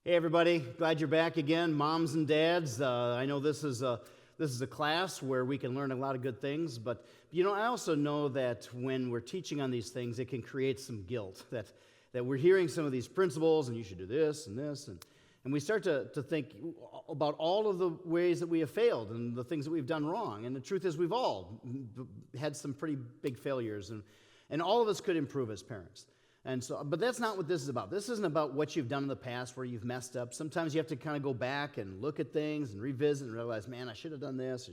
Hey everybody, glad you're back again, moms and dads. I know this is a class where we can learn a lot of good things, but I also know that when we're teaching on these things, it can create some guilt that we're hearing some of these principles, and you should do this and this, and we start to think about all of the ways that we have failed and the things that we've done wrong. And the truth is, we've all had some pretty big failures, and all of us could improve as parents. But that's not what this is about. This isn't about what you've done in the past where you've messed up. Sometimes you have to kind of go back and look at things and revisit and realize, man, I should have done this, or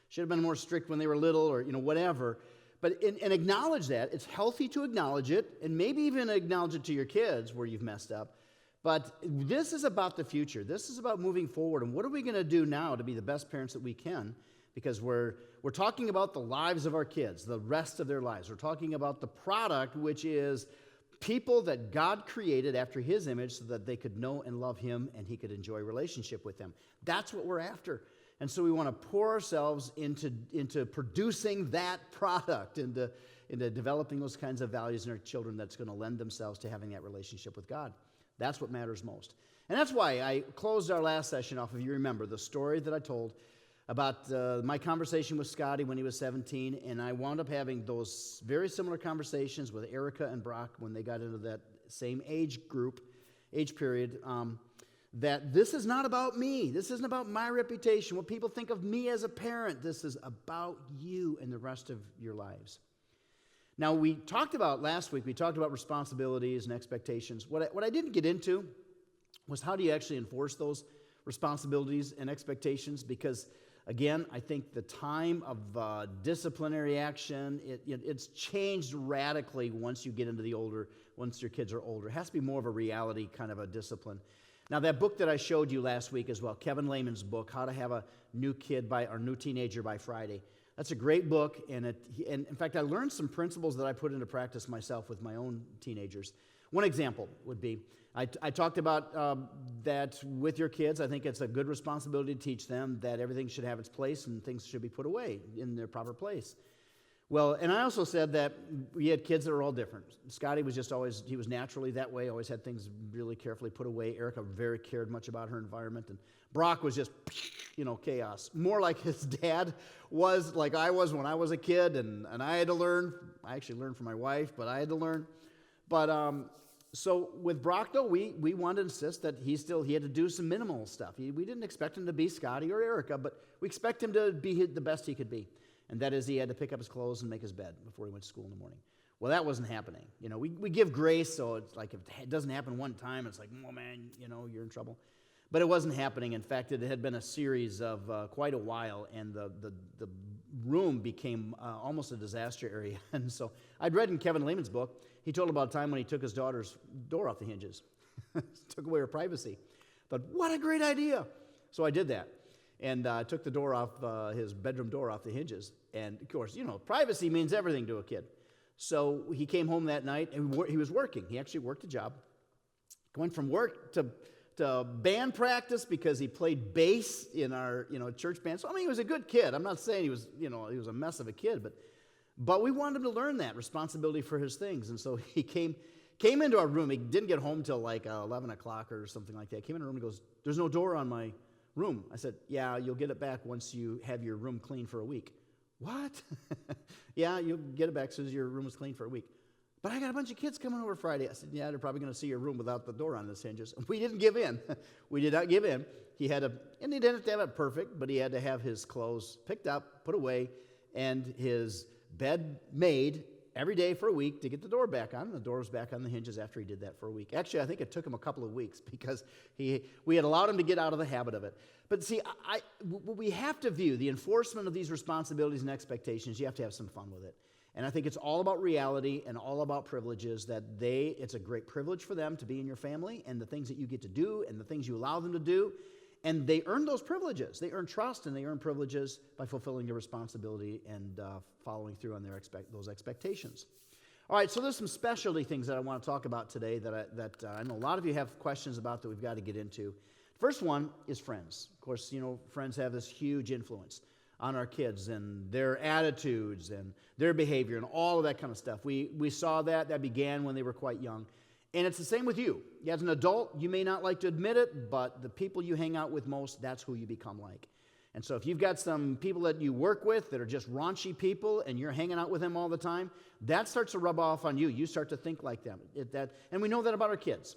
should have been more strict when they were little, or whatever. But and acknowledge that. It's healthy to acknowledge it, and maybe even acknowledge it to your kids where you've messed up. But this is about the future. This is about moving forward, and what are we going to do now to be the best parents that we can? Because we're talking about the lives of our kids, the rest of their lives. We're talking about the product, which is people that God created after His image so that they could know and love Him and He could enjoy a relationship with them. That's what we're after. And so we want to pour ourselves into producing that product, into developing those kinds of values in our children that's going to lend themselves to having that relationship with God. That's what matters most. And that's why I closed our last session off, if you remember, the story that I told about my conversation with Scotty when he was 17, and I wound up having those very similar conversations with Erica and Brock when they got into that same age period, that this is not about me. This isn't about my reputation, what people think of me as a parent. This is about you and the rest of your lives. Now, last week, we talked about responsibilities and expectations. What I didn't get into was how do you actually enforce those responsibilities and expectations, because again, I think the time of disciplinary action, it's changed radically once your kids are older. It has to be more of a reality kind of a discipline. Now, that book that I showed you last week as well, Kevin Lehman's book, How to Have a New Teenager by Friday. That's a great book, and in fact, I learned some principles that I put into practice myself with my own teenagers. One example would be, I talked about that with your kids. I think it's a good responsibility to teach them that everything should have its place and things should be put away in their proper place. Well, and I also said that we had kids that are all different. Scotty was he was naturally that way, always had things really carefully put away. Erica very cared much about her environment. And Brock was just, chaos. More like his dad was, like I was when I was a kid, and I had to learn. I actually learned from my wife, but I had to learn. But so with Brock, though, we wanted to insist that he had to do some minimal stuff. We didn't expect him to be Scotty or Erica, but we expect him to be the best he could be. And that is, he had to pick up his clothes and make his bed before he went to school in the morning. Well, that wasn't happening. We give grace, so it's like if it doesn't happen one time, it's like, oh man, you're in trouble. But it wasn't happening. In fact, it had been a series of quite a while, and the room became almost a disaster area. And so I'd read in Kevin Lehman's book, he told about a time when he took his daughter's door off the hinges. Took away her privacy. But what a great idea. So I did that. And took the door off, his bedroom door off the hinges. And of course, privacy means everything to a kid. So he came home that night, and he was working. He actually worked a job. Went from work to band practice because he played bass in our, church band. So, he was a good kid. I'm not saying he was a mess of a kid, but we wanted him to learn that responsibility for his things. And so he came into our room. He didn't get home till like 11 o'clock or something like that. Came in our room and goes, "There's no door on my room." I said, "Yeah, you'll get it back once you have your room clean for a week." "What?" "Yeah, you'll get it back as soon as your room is clean for a week." "But I got a bunch of kids coming over Friday." I said, "Yeah, they're probably going to see your room without the door on its hinges." We didn't give in. We did not give in. He didn't have to have it perfect, but he had to have his clothes picked up, put away, and his bed made every day for a week to get the door back on. The door was back on the hinges after he did that for a week. Actually, I think it took him a couple of weeks because we had allowed him to get out of the habit of it. But see, we have to view the enforcement of these responsibilities and expectations. You have to have some fun with it. And I think it's all about reality and all about privileges, it's a great privilege for them to be in your family and the things that you get to do and the things you allow them to do. And they earn those privileges. They earn trust and they earn privileges by fulfilling their responsibility and following through on those expectations. All right, so there's some specialty things that I want to talk about today that I know a lot of you have questions about that we've got to get into. First one is friends. Of course, friends have this huge influence on our kids and their attitudes and their behavior and all of that kind of stuff. We saw that began when they were quite young. And it's the same with you. As an adult, you may not like to admit it, but the people you hang out with most, that's who you become like. And so if you've got some people that you work with that are just raunchy people and you're hanging out with them all the time, that starts to rub off on you. You start to think like them. And we know that about our kids.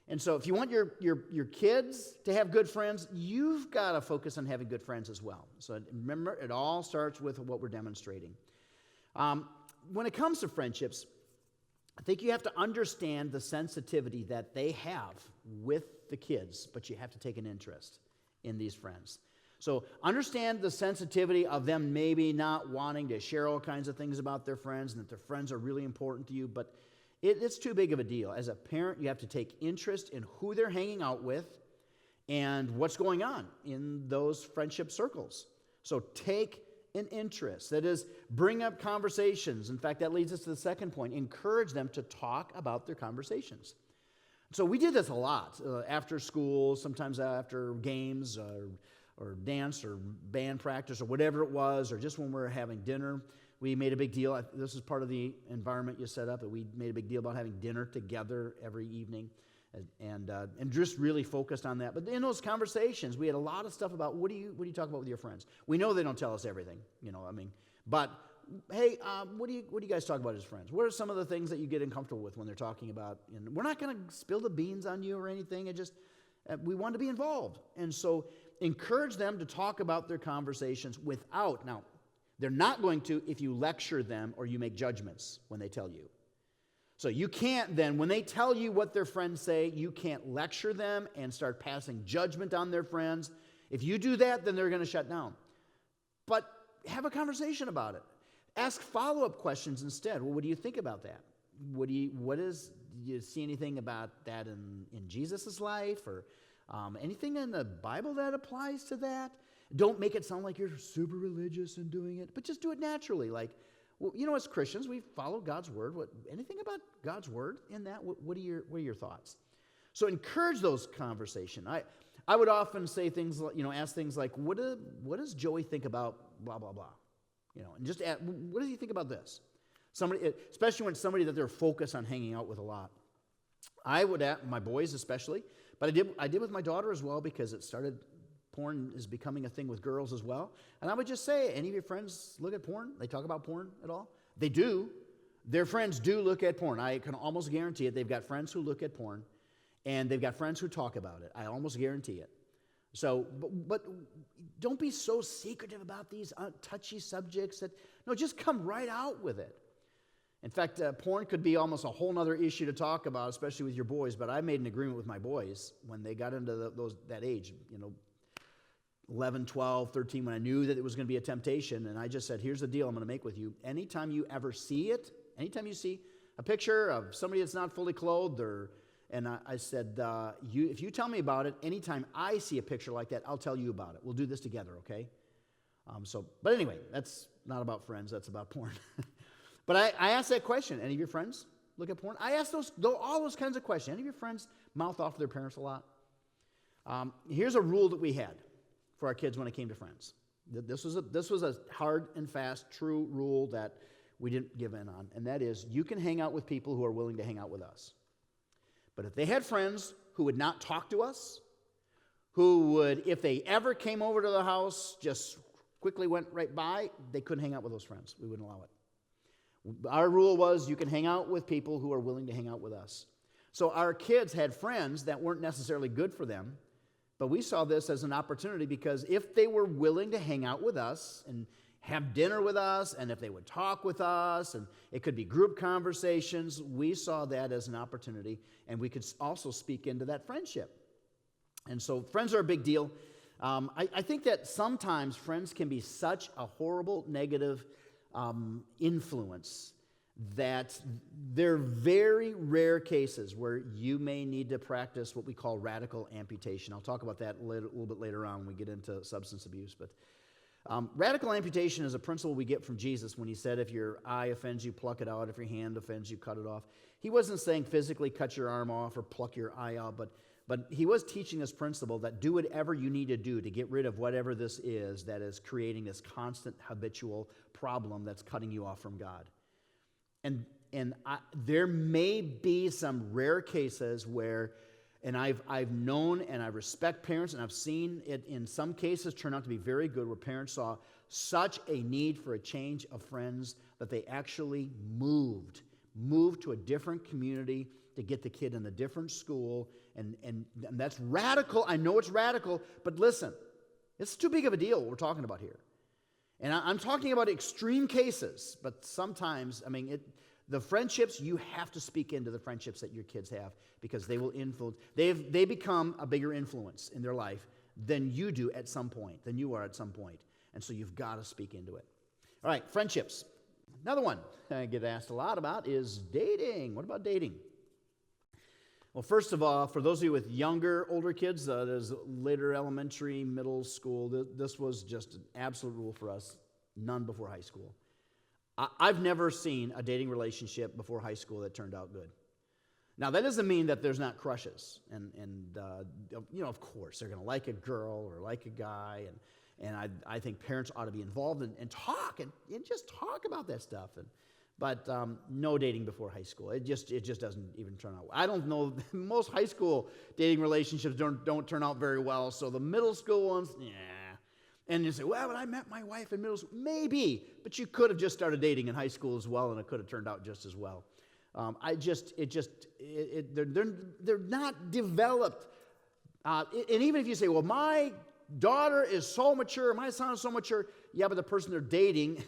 And so if you want your kids to have good friends, you've got to focus on having good friends as well. So remember, it all starts with what we're demonstrating. When it comes to friendships, I think you have to understand the sensitivity that they have with the kids, but you have to take an interest in these friends. So understand the sensitivity of them maybe not wanting to share all kinds of things about their friends and that their friends are really important to you, but it's too big of a deal. As a parent, you have to take interest in who they're hanging out with and what's going on in those friendship circles. So take an interest. That is, bring up conversations. In fact, that leads us to the second point. Encourage them to talk about their conversations. So we did this a lot after school, sometimes after games or dance or band practice or whatever it was, or just when we were having dinner. We made a big deal. This is part of the environment you set up, that we made a big deal about having dinner together every evening and just really focused on that. But in those conversations, we had a lot of stuff about what do you talk about with your friends? We know they don't tell us everything, but hey, what do you guys talk about as friends? What are some of the things that you get uncomfortable with when they're talking about? And we're not going to spill the beans on you or anything. We want to be involved. And so encourage them to talk about their conversations without, now, they're not going to if you lecture them or you make judgments when they tell you. So you can't then, when they tell you what their friends say, you can't lecture them and start passing judgment on their friends. If you do that, then they're going to shut down. But have a conversation about it. Ask follow-up questions instead. Well, what do you think about that? Do you see anything about that in Jesus' life or anything in the Bible that applies to that? Don't make it sound like you're super religious in doing it, but just do it naturally. Like, well, as Christians, we follow God's word. Anything about God's word in that? What are your thoughts? So encourage those conversations. I would often say things like, ask things like, what does Joey think about blah blah blah, and just ask, what does he think about this? Somebody, especially when it's somebody that they're focused on hanging out with a lot. I would ask my boys especially, but I did with my daughter as well because porn is becoming a thing with girls as well. And I would just say, any of your friends look at porn? They talk about porn at all? They do. Their friends do look at porn. I can almost guarantee it. They've got friends who look at porn, and they've got friends who talk about it. I almost guarantee it. So, but don't be so secretive about these touchy subjects. No, just come right out with it. In fact, porn could be almost a whole other issue to talk about, especially with your boys. But I made an agreement with my boys when they got into that age, 11, 12, 13, when I knew that it was going to be a temptation, and I just said, here's the deal I'm going to make with you. Anytime you see a picture of somebody that's not fully clothed, I said, if you tell me about it, anytime I see a picture like that, I'll tell you about it. We'll do this together, okay? But anyway, that's not about friends, that's about porn. But I asked that question, any of your friends look at porn? I asked all those kinds of questions. Any of your friends mouth off to their parents a lot? Here's a rule that we had for our kids when it came to friends. This was a hard and fast, true rule that we didn't give in on, and that is, you can hang out with people who are willing to hang out with us. But if they had friends who would not talk to us, who would, if they ever came over to the house, just quickly went right by, they couldn't hang out with those friends. We wouldn't allow it. Our rule was, you can hang out with people who are willing to hang out with us. So our kids had friends that weren't necessarily good for them, but we saw this as an opportunity because if they were willing to hang out with us and have dinner with us, and if they would talk with us, and it could be group conversations, we saw that as an opportunity, and we could also speak into that friendship. And so friends are a big deal. I think that sometimes friends can be such a horrible, negative influence that there are very rare cases where you may need to practice what we call radical amputation. I'll talk about that a little bit later on when we get into substance abuse. But radical amputation is a principle we get from Jesus when he said, if your eye offends you, pluck it out. If your hand offends you, cut it off. He wasn't saying physically cut your arm off or pluck your eye out, but he was teaching this principle that do whatever you need to do to get rid of whatever this is that is creating this constant habitual problem that's cutting you off from God. there may be some rare cases where, and I've known and I respect parents, and I've seen it in some cases turn out to be very good, where parents saw such a need for a change of friends that they actually moved to a different community to get the kid in a different school. And that's radical. I know it's radical, but listen, it's too big of a deal what we're talking about here. And I'm talking about extreme cases, but sometimes, the friendships, you have to speak into the friendships that your kids have, because they will influence, they become a bigger influence in their life than you do at some point, than you are at some point. And so you've got to speak into it. All right, friendships. Another one I get asked a lot about is dating. What about dating? Well, first of all, for those of you with older kids, there's later elementary, middle school, this was just an absolute rule for us, none before high school. I've never seen a dating relationship before high school that turned out good. Now, that doesn't mean that there's not crushes. And of course, they're going to like a girl or like a guy. And I think parents ought to be involved and talk and just talk about that stuff. But no dating before high school. It just doesn't even turn out. I don't know. Most high school dating relationships don't turn out very well. So the middle school ones, yeah. And you say, well, but I met my wife in middle school. Maybe, but you could have just started dating in high school as well, and it could have turned out just as well. They're not developed. And even if you say, well, my daughter is so mature, my son is so mature, yeah, but the person they're dating,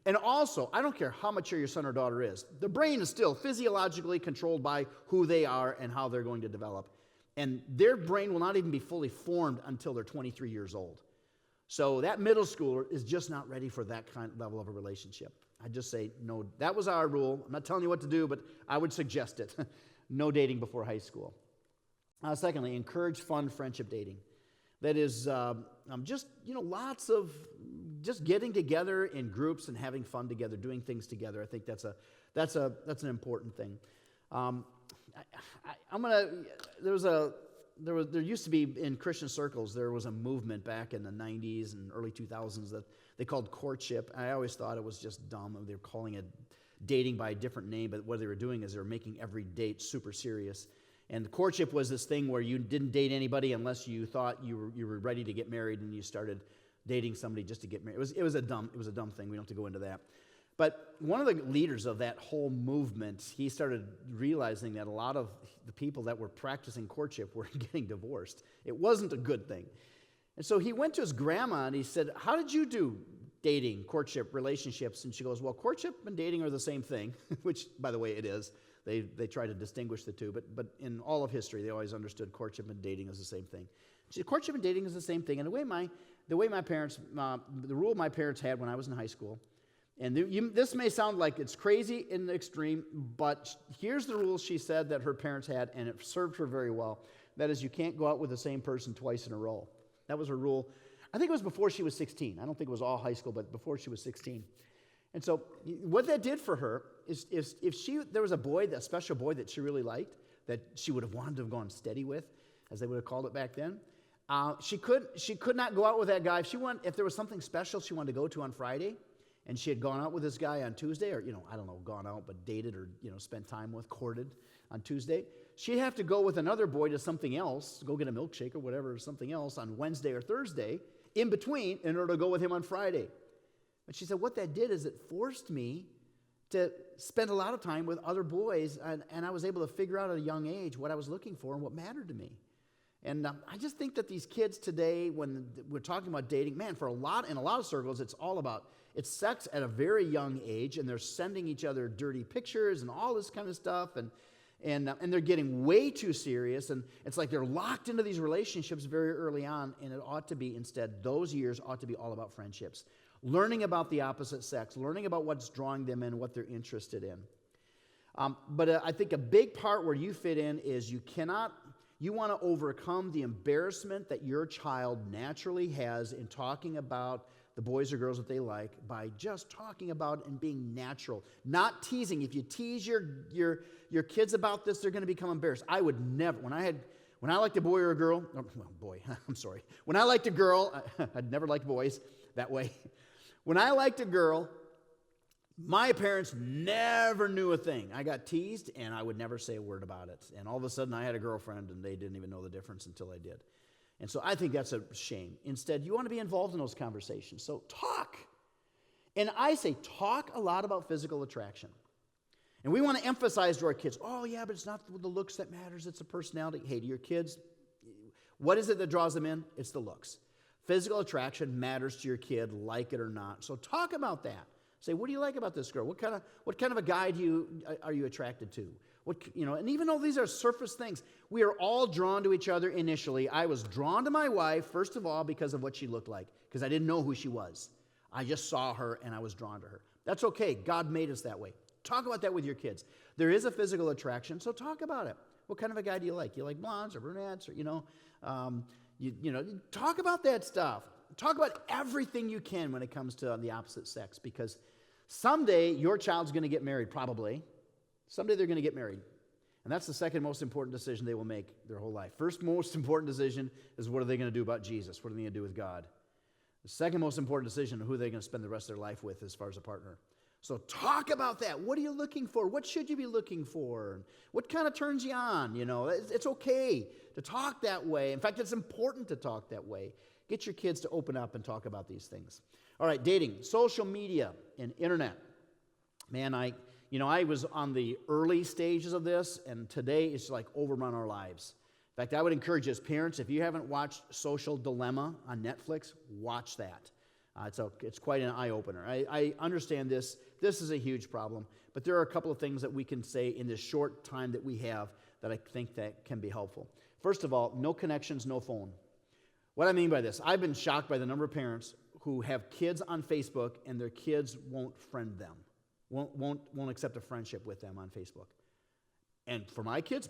and also, I don't care how mature your son or daughter is, the brain is still physiologically controlled by who they are and how they're going to develop. And their brain will not even be fully formed until they're 23 years old. So that middle schooler is just not ready for that kind of level of a relationship. I just say, no, that was our rule. I'm not telling you what to do, but I would suggest it. No dating before high school. Secondly, encourage fun friendship dating. That is lots of just getting together in groups and having fun together, doing things together. I think that's an important thing. There used to be, in Christian circles, there was a movement back in the 90s and early 2000s that they called courtship. I always thought it was just dumb. They were calling it dating by a different name, but what they were doing is they were making every date super serious. And courtship was this thing where you didn't date anybody unless you thought you were ready to get married, and you started dating somebody just to get married. It was a dumb thing. We don't have to go into that. But one of the leaders of that whole movement, he started realizing that a lot of the people that were practicing courtship were getting divorced. It wasn't a good thing. And so he went to his grandma and he said, how did you do dating, courtship, relationships? And she goes, well, courtship and dating are the same thing, which, by the way, it is. They try to distinguish the two, but in all of history, they always understood courtship and dating as the same thing. She said, courtship and dating is the same thing. And the rule my parents had when I was in high school, and this may sound like it's crazy in the extreme, but here's the rule she said that her parents had, and it served her very well. That is, you can't go out with the same person twice in a row. That was her rule. I think it was before she was 16. I don't think it was all high school, but before she was 16. And so what that did for her is if there was a special boy that she really liked, that she would have wanted to have gone steady with, as they would have called it back then, she could not go out with that guy. If there was something special she wanted to go to on Friday, and she had gone out with this guy on Tuesday, or, I don't know, gone out, but dated or, spent time with, courted on Tuesday, she'd have to go with another boy to something else, go get a milkshake or whatever, or something else on Wednesday or Thursday, in between, in order to go with him on Friday. But she said what that did is it forced me to spend a lot of time with other boys, and I was able to figure out at a young age what I was looking for and what mattered to me. And I just think that these kids today, when we're talking about dating, man, in a lot of circles, it's sex at a very young age, and they're sending each other dirty pictures and all this kind of stuff, and they're getting way too serious, and it's like they're locked into these relationships very early on, and it ought to be, instead, those years ought to be all about friendships. Learning about the opposite sex, learning about what's drawing them in, what they're interested in. But I think a big part where you fit in is you want to overcome the embarrassment that your child naturally has in talking about the boys or girls that they like by just talking about and being natural, not teasing. If you tease your kids about this, they're going to become embarrassed. I would never, when I liked a boy or a girl, I'm sorry. When I liked a girl, I'd never liked boys that way. When I liked a girl, My parents never knew a thing. I got teased, and I would never say a word about it. And all of a sudden, I had a girlfriend, and they didn't even know the difference until I did. And so I think that's a shame. Instead, you want to be involved in those conversations. So talk. And I say talk a lot about physical attraction. And we want to emphasize to our kids, oh, yeah, but it's not the looks that matters. It's the personality. Hey, to your kids, what is it that draws them in? It's the looks. Physical attraction matters to your kid, like it or not. So talk about that. Say, what do you like about this girl? What kind of a guy are you attracted to? And even though these are surface things, we are all drawn to each other initially. I was drawn to my wife, first of all, because of what she looked like, because I didn't know who she was. I just saw her, and I was drawn to her. That's okay. God made us that way. Talk about that with your kids. There is a physical attraction, so talk about it. What kind of a guy do you like? You like blondes or brunettes, or talk about that stuff. Talk about everything you can when it comes to the opposite sex, because someday your child's going to get married, probably. Someday they're going to get married. And that's the second most important decision they will make their whole life. First most important decision is, what are they going to do about Jesus? What are they going to do with God? The second most important decision, who are they going to spend the rest of their life with as far as a partner? So talk about that. What are you looking for? What should you be looking for? What kind of turns you on? It's okay to talk that way. In fact, it's important to talk that way. Get your kids to open up and talk about these things. All right, dating, social media, and internet. Man, I was on the early stages of this, and today it's like overrun our lives. In fact, I would encourage you as parents, if you haven't watched Social Dilemma on Netflix, watch that. It's quite an eye-opener. I understand this. This is a huge problem, but there are a couple of things that we can say in this short time that we have that I think that can be helpful. First of all, no connections, no phone. What I mean by this, I've been shocked by the number of parents who have kids on Facebook and their kids won't friend them, won't accept a friendship with them on Facebook. And for my kids,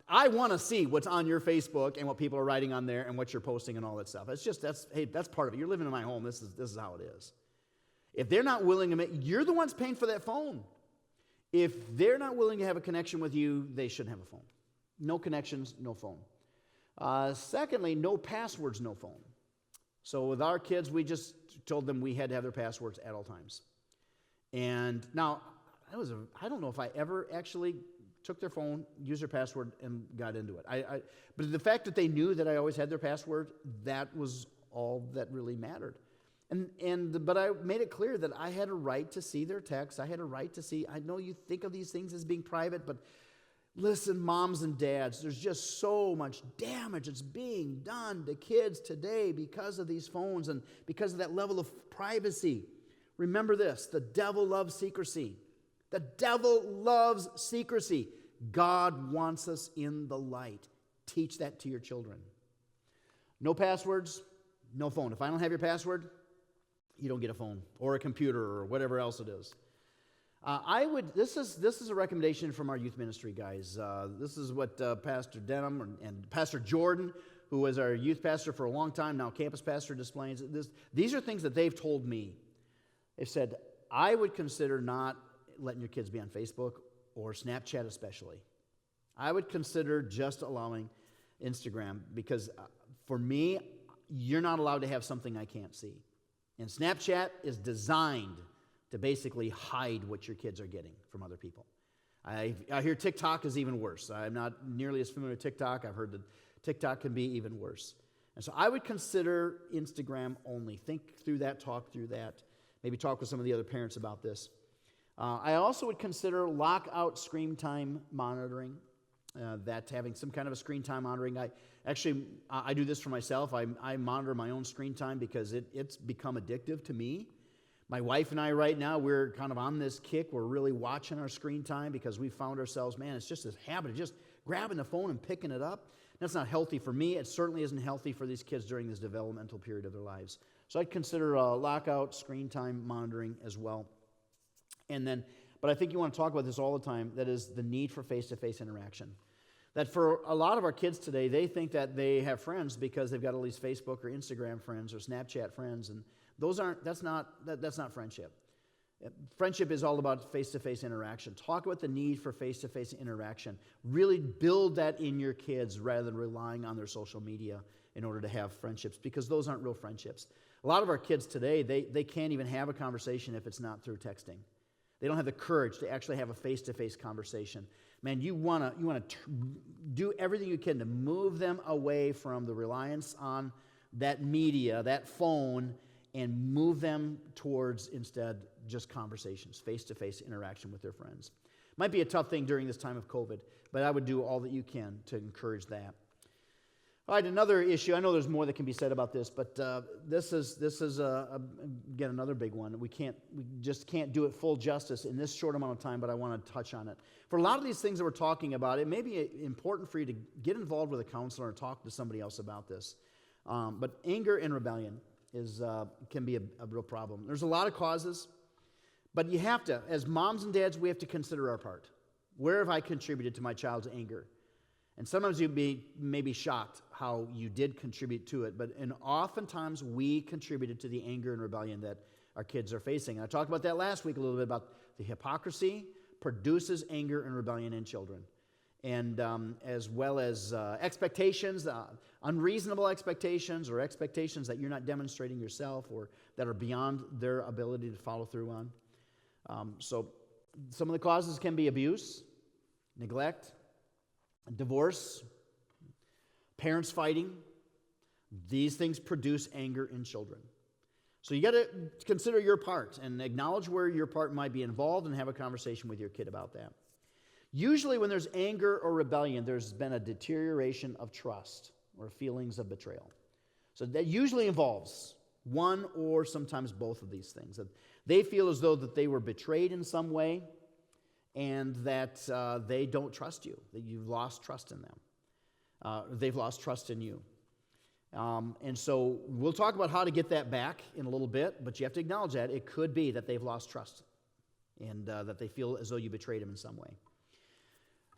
I want to see what's on your Facebook and what people are writing on there and what you're posting and all that stuff. That's part of it. You're living in my home. This is how it is. If they're not willing to you're the ones paying for that phone. If they're not willing to have a connection with you, they shouldn't have a phone. No connections, no phone. Secondly, no passwords, no phone. So with our kids, we just told them we had to have their passwords at all times. And now, I don't know if I ever actually took their phone, used their password, and got into it. But the fact that they knew that I always had their password, that was all that really mattered. But I made it clear that I had a right to see their texts. I had a right to see. I know you think of these things as being private, but listen, moms and dads, there's just so much damage that's being done to kids today because of these phones and because of that level of privacy. Remember this, the devil loves secrecy. The devil loves secrecy. God wants us in the light. Teach that to your children. No passwords, no phone. If I don't have your password, you don't get a phone or a computer or whatever else it is. This is a recommendation from our youth ministry guys. This is what Pastor Denham and Pastor Jordan, who was our youth pastor for a long time, now campus pastor, displays. These are things that they've told me. They've said, I would consider not letting your kids be on Facebook or Snapchat especially. I would consider just allowing Instagram because for me, you're not allowed to have something I can't see. And Snapchat is designed to basically hide what your kids are getting from other people. I hear TikTok is even worse. I'm not nearly as familiar with TikTok. I've heard that TikTok can be even worse. And so I would consider Instagram only. Think through that, talk through that. Maybe talk with some of the other parents about this. I also would consider lockout screen time monitoring, that having some kind of a screen time monitoring. I do this for myself. I monitor my own screen time because it's become addictive to me. My wife and I right now, we're kind of on this kick. We're really watching our screen time because we found ourselves, man, it's just this habit of just grabbing the phone and picking it up. That's not healthy for me. It certainly isn't healthy for these kids during this developmental period of their lives. So I'd consider lockout screen time monitoring as well. But I think you want to talk about this all the time, that is the need for face-to-face interaction. That for a lot of our kids today, they think that they have friends because they've got at least Facebook or Instagram friends or Snapchat friends, and that's not friendship. Friendship is all about face-to-face interaction. Talk about the need for face-to-face interaction. Really build that in your kids rather than relying on their social media in order to have friendships, because those aren't real friendships. A lot of our kids today, they can't even have a conversation if it's not through texting. They don't have the courage to actually have a face-to-face conversation. Man, you want to do everything you can to move them away from the reliance on that media, that phone, and move them towards instead just conversations, face-to-face interaction with their friends. Might be a tough thing during this time of COVID, but I would do all that you can to encourage that. All right, another issue. I know there's more that can be said about this, but this is again another big one. We just can't do it full justice in this short amount of time, but I want to touch on it. For a lot of these things that we're talking about, it may be important for you to get involved with a counselor or talk to somebody else about this. But anger and rebellion can be a real problem. There's a lot of causes, but you have to, as moms and dads, we have to consider our part. Where have I contributed to my child's anger? And sometimes you may be shocked how you did contribute to it, but oftentimes we contributed to the anger and rebellion that our kids are facing. And I talked about that last week a little bit about the hypocrisy produces anger and rebellion in children. And as well as expectations, unreasonable expectations, or expectations that you're not demonstrating yourself or that are beyond their ability to follow through on. So some of the causes can be abuse, neglect, divorce, parents fighting. These things produce anger in children. So you got to consider your part and acknowledge where your part might be involved and have a conversation with your kid about that. Usually when there's anger or rebellion, there's been a deterioration of trust or feelings of betrayal. So that usually involves one or sometimes both of these things. That they feel as though that they were betrayed in some way and that they don't trust you, that you've lost trust in them. They've lost trust in you. And so we'll talk about how to get that back in a little bit, but you have to acknowledge that it could be that they've lost trust and that they feel as though you betrayed them in some way.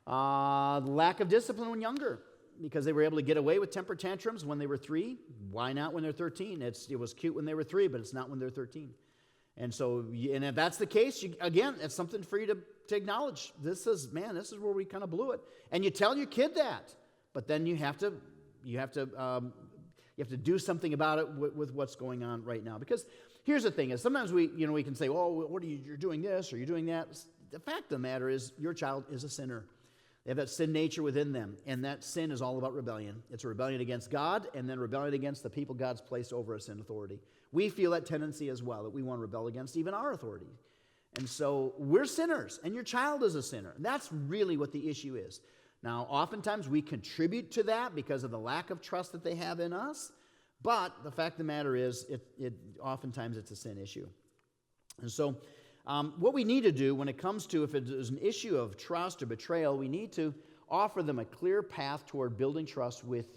Lack of discipline when younger, because they were able to get away with temper tantrums when they were 3. Why not when they're 13? It was cute when they were 3, but it's not when they're 13. And so, and if that's the case, again, it's something for you to acknowledge. This is where we kind of blew it. And you tell your kid that, but then you have to do something about it with what's going on right now. Because here's the thing: is sometimes we can say, "Oh, you're doing this or you're doing that." The fact of the matter is, your child is a sinner. They have that sin nature within them, and that sin is all about rebellion. It's a rebellion against God, and then rebellion against the people God's placed over us in authority. We feel that tendency as well, that we want to rebel against even our authority. And so we're sinners, and your child is a sinner. And that's really what the issue is. Now, oftentimes we contribute to that because of the lack of trust that they have in us, but the fact of the matter is, oftentimes it's a sin issue. And so what we need to do when it comes to, if it is an issue of trust or betrayal, we need to offer them a clear path toward building trust with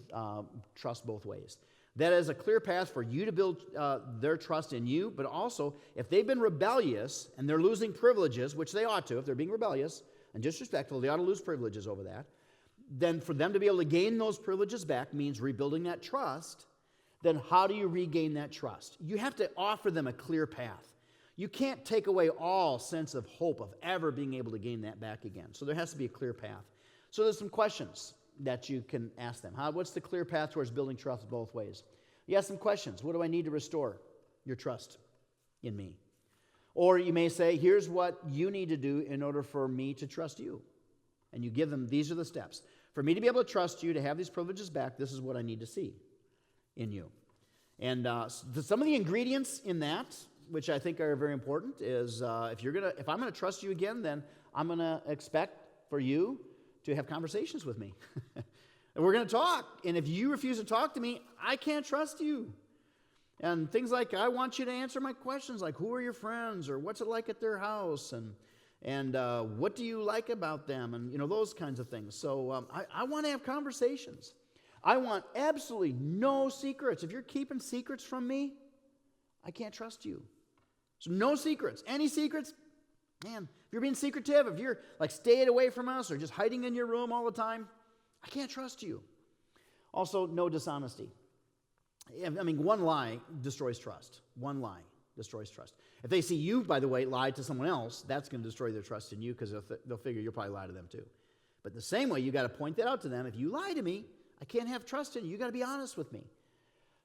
trust both ways. That is a clear path for you to build their trust in you, but also if they've been rebellious and they're losing privileges, which they ought to, if they're being rebellious and disrespectful, they ought to lose privileges over that. Then for them to be able to gain those privileges back means rebuilding that trust. Then how do you regain that trust? You have to offer them a clear path. You can't take away all sense of hope of ever being able to gain that back again. So there has to be a clear path. So there's some questions that you can ask them. What's the clear path towards building trust both ways? You ask them questions. What do I need to restore your trust in me? Or you may say, here's what you need to do in order for me to trust you. And you give them, these are the steps. For me to be able to trust you, to have these privileges back, this is what I need to see in you. And some of the ingredients in that, which I think are very important, is if I'm going to trust you again, then I'm going to expect for you to have conversations with me. And we're going to talk. And if you refuse to talk to me, I can't trust you. And things like, I want you to answer my questions, like who are your friends, or what's it like at their house, and what do you like about them, and those kinds of things. So I want to have conversations. I want absolutely no secrets. If you're keeping secrets from me, I can't trust you. So no secrets. Any secrets? Man, if you're being secretive, if you're like staying away from us or just hiding in your room all the time, I can't trust you. Also, no dishonesty. I mean, one lie destroys trust. One lie destroys trust. If they see you, by the way, lie to someone else, that's going to destroy their trust in you because they'll figure you'll probably lie to them too. But the same way, you got to point that out to them. If you lie to me, I can't have trust in you. You got to be honest with me.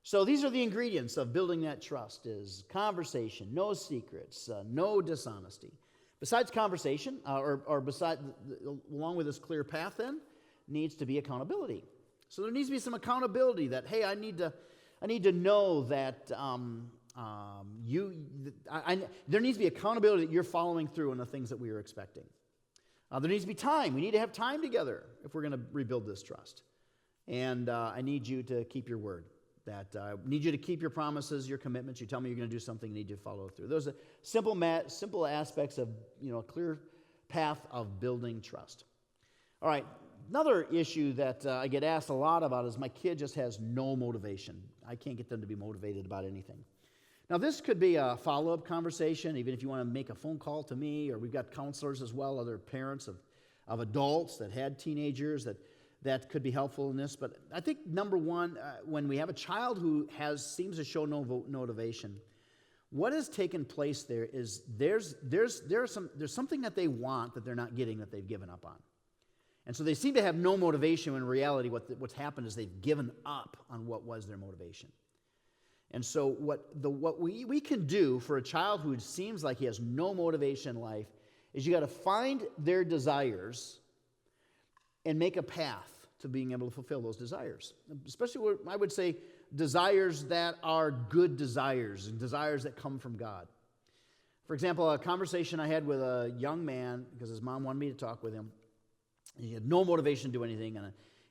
So these are the ingredients of building that trust: is conversation, no secrets, no dishonesty. Besides conversation, along with this clear path, then needs to be accountability. So there needs to be some accountability that, hey, I need to know that there needs to be accountability that you're following through on the things that we are expecting. There needs to be time. We need to have time together if we're going to rebuild this trust. And I need you to keep your word. I need you to keep your promises, your commitments. You tell me you're going to do something, you need to follow through. Those are simple aspects of a clear path of building trust. All right, another issue that I get asked a lot about is my kid just has no motivation. I can't get them to be motivated about anything. Now, this could be a follow-up conversation, even if you want to make a phone call to me, or we've got counselors as well, other parents of adults that had teenagers that could be helpful in this. But I think, number one, when we have a child who seems to show no motivation, what has taken place there is there's something that they want that they're not getting, that they've given up on. And so they seem to have no motivation when in reality what's happened is they've given up on what was their motivation. And so what we can do for a child who seems like he has no motivation in life is you got to find their desires and make a path to being able to fulfill those desires. Especially, I would say, desires that are good desires and desires that come from God. For example, a conversation I had with a young man, because his mom wanted me to talk with him. He had no motivation to do anything,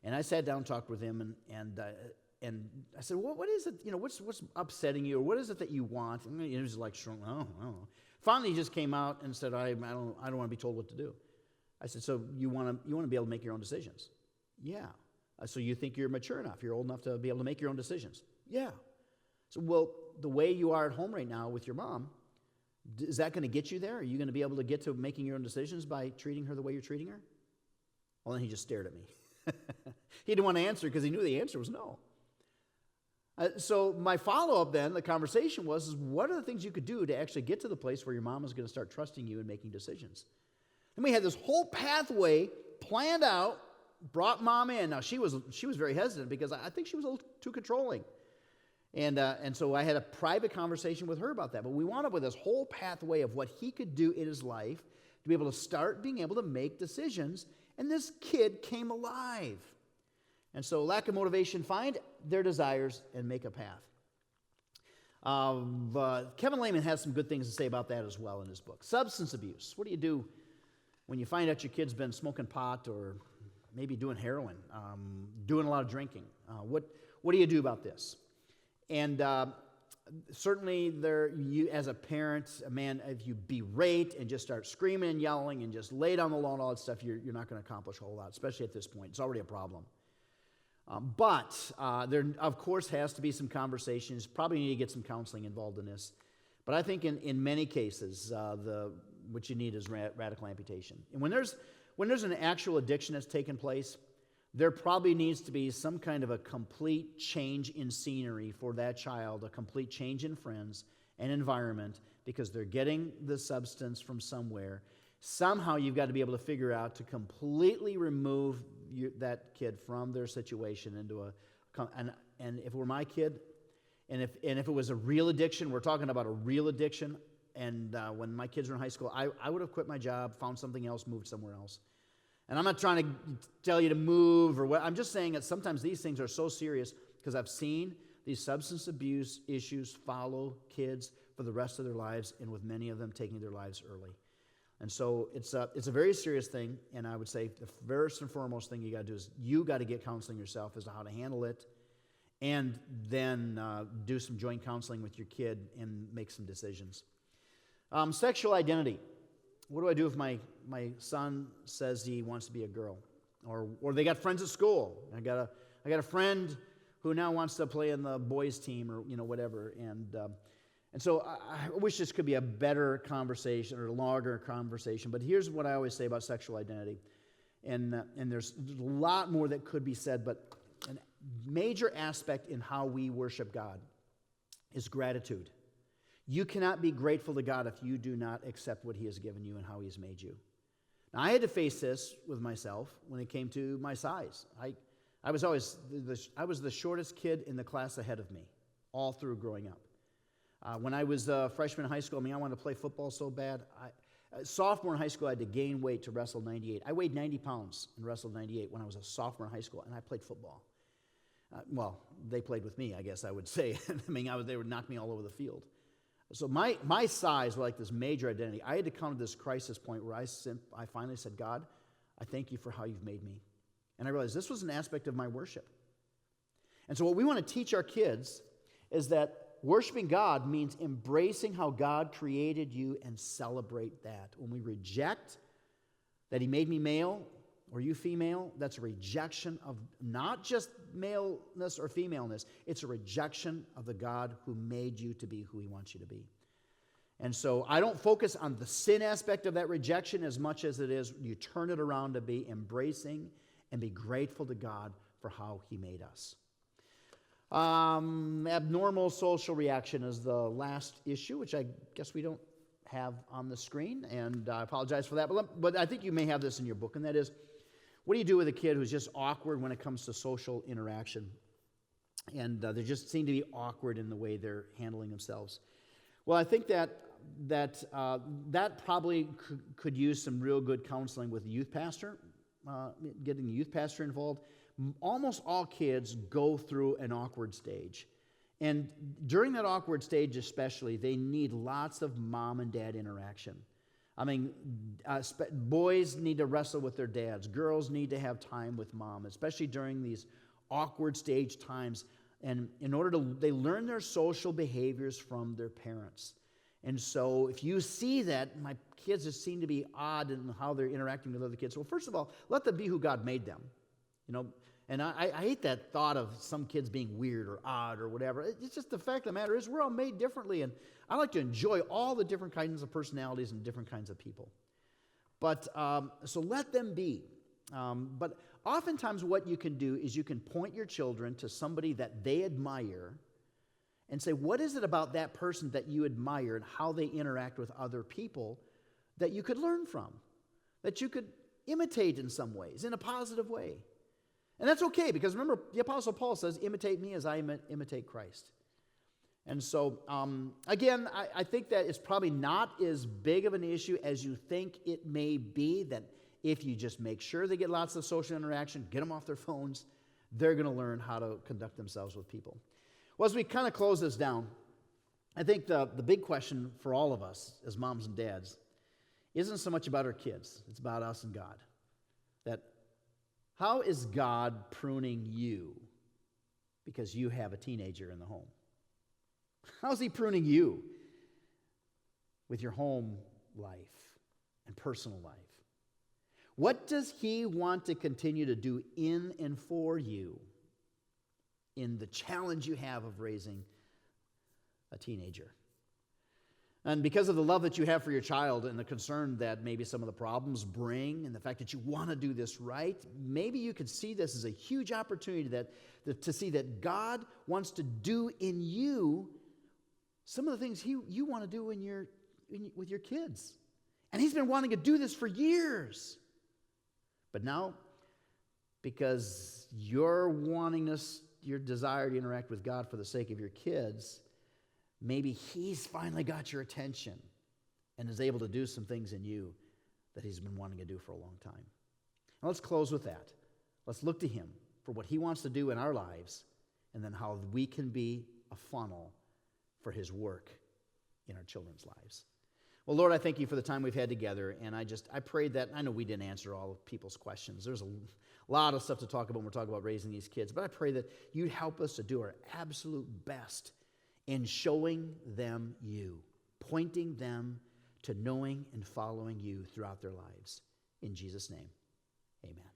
and I sat down and talked with him, and I said, well, what is it, what's upsetting you, or what is it that you want? And he was like, I don't know. Finally, he just came out and said, I don't want to be told what to do. I said, so you want to be able to make your own decisions? Yeah. So you think you're mature enough, you're old enough to be able to make your own decisions? Yeah. So, well, the way you are at home right now with your mom, is that going to get you there? Are you going to be able to get to making your own decisions by treating her the way you're treating her? Well, then he just stared at me. He didn't want to answer because he knew the answer was no. So my follow-up then, the conversation was, what are the things you could do to actually get to the place where your mom is going to start trusting you and making decisions? And we had this whole pathway planned out, brought mom in. Now, she was very hesitant because I think she was a little too controlling. And so I had a private conversation with her about that. But we wound up with this whole pathway of what he could do in his life to be able to start being able to make decisions. And this kid came alive. And so lack of motivation, find their desires and make a path. Kevin Lehman has some good things to say about that as well in his book. Substance abuse. What do you do when you find out your kid's been smoking pot or maybe doing heroin, doing a lot of drinking? What do you do about this? And certainly you as a parent, if you berate and just start screaming and yelling and just lay down the law and all that stuff, you're not going to accomplish a whole lot, especially at this point. It's already a problem. But there, of course, has to be some conversations. Probably need to get some counseling involved in this. But I think in many cases, what you need is radical amputation. And when there's an actual addiction that's taken place, there probably needs to be some kind of a complete change in scenery for that child, a complete change in friends and environment, because they're getting the substance from somewhere. Somehow you've got to be able to figure out to completely remove that kid from their situation and if it were my kid, and if it was a real addiction, we're talking about a real addiction, and when my kids were in high school, I would have quit my job, found something else, moved somewhere else. And I'm not trying to tell you to move or what. I'm just saying that sometimes these things are so serious because I've seen these substance abuse issues follow kids for the rest of their lives, and with many of them taking their lives early. And so it's a very serious thing, and I would say the first and foremost thing you got to do is you got to get counseling yourself as to how to handle it, and then do some joint counseling with your kid and make some decisions. Sexual identity. What do I do if my son says he wants to be a girl, or they got friends at school? I got a friend who now wants to play in the boys' team, or whatever, and so I wish this could be a better conversation or a longer conversation. But here's what I always say about sexual identity, and there's a lot more that could be said. But a major aspect in how we worship God is gratitude. You cannot be grateful to God if you do not accept what he has given you and how he has made you. Now, I had to face this with myself when it came to my size. I was the shortest kid in the class ahead of me, all through growing up. When I was a freshman in high school, I wanted to play football so bad. Sophomore in high school, I had to gain weight to wrestle 98. I weighed 90 pounds and wrestled 98 when I was a sophomore in high school, and I played football. Well, they played with me, I guess I would say. They would knock me all over the field. So my size was like this major identity. I had to come to this crisis point where I finally said, God, I thank you for how you've made me. And I realized this was an aspect of my worship. And so what we want to teach our kids is that worshiping God means embracing how God created you and celebrate that. When we reject that he made me male or you female, that's a rejection of not just maleness or femaleness. It's a rejection of the God who made you to be who he wants you to be. And so I don't focus on the sin aspect of that rejection as much as it is you turn it around to be embracing and be grateful to God for how he made us. Abnormal social reaction is the last issue, which I guess we don't have on the screen, and I apologize for that. But I think you may have this in your book, and that is, what do you do with a kid who's just awkward when it comes to social interaction? And they just seem to be awkward in the way they're handling themselves. Well, I think that probably could use some real good counseling with the youth pastor, getting the youth pastor involved. Almost all kids go through an awkward stage. And during that awkward stage especially, they need lots of mom and dad interaction. Boys need to wrestle with their dads. Girls need to have time with mom, especially during these awkward stage times. And they learn their social behaviors from their parents. And so if you see that my kids just seem to be odd in how they're interacting with other kids, well, first of all, let them be who God made them. And I hate that thought of some kids being weird or odd or whatever. It's just the fact of the matter is we're all made differently, and I like to enjoy all the different kinds of personalities and different kinds of people. But so let them be. But oftentimes what you can do is you can point your children to somebody that they admire and say, what is it about that person that you admire and how they interact with other people that you could learn from, that you could imitate in some ways, in a positive way? And that's okay, because remember, the Apostle Paul says, imitate me as I imitate Christ. And so, again, I think that it's probably not as big of an issue as you think it may be, that if you just make sure they get lots of social interaction, get them off their phones, they're going to learn how to conduct themselves with people. Well, as we kind of close this down, I think the big question for all of us as moms and dads isn't so much about our kids. It's about us and God. That how is God pruning you because you have a teenager in the home? How's he pruning you with your home life and personal life? What does he want to continue to do in and for you in the challenge you have of raising a teenager? And because of the love that you have for your child and the concern that maybe some of the problems bring and the fact that you want to do this right, maybe you could see this as a huge opportunity to see that God wants to do in you some of the things you want to do with your kids. And he's been wanting to do this for years. But now, because your desire to interact with God for the sake of your kids, maybe he's finally got your attention and is able to do some things in you that he's been wanting to do for a long time. Now let's close with that. Let's look to him for what he wants to do in our lives, and then how we can be a funnel for his work in our children's lives. Well, Lord, I thank you for the time we've had together, and I pray that, I know we didn't answer all of people's questions. There's a lot of stuff to talk about when we're talking about raising these kids, but I pray that you'd help us to do our absolute best in showing them you, pointing them to knowing and following you throughout their lives. In Jesus' name, amen.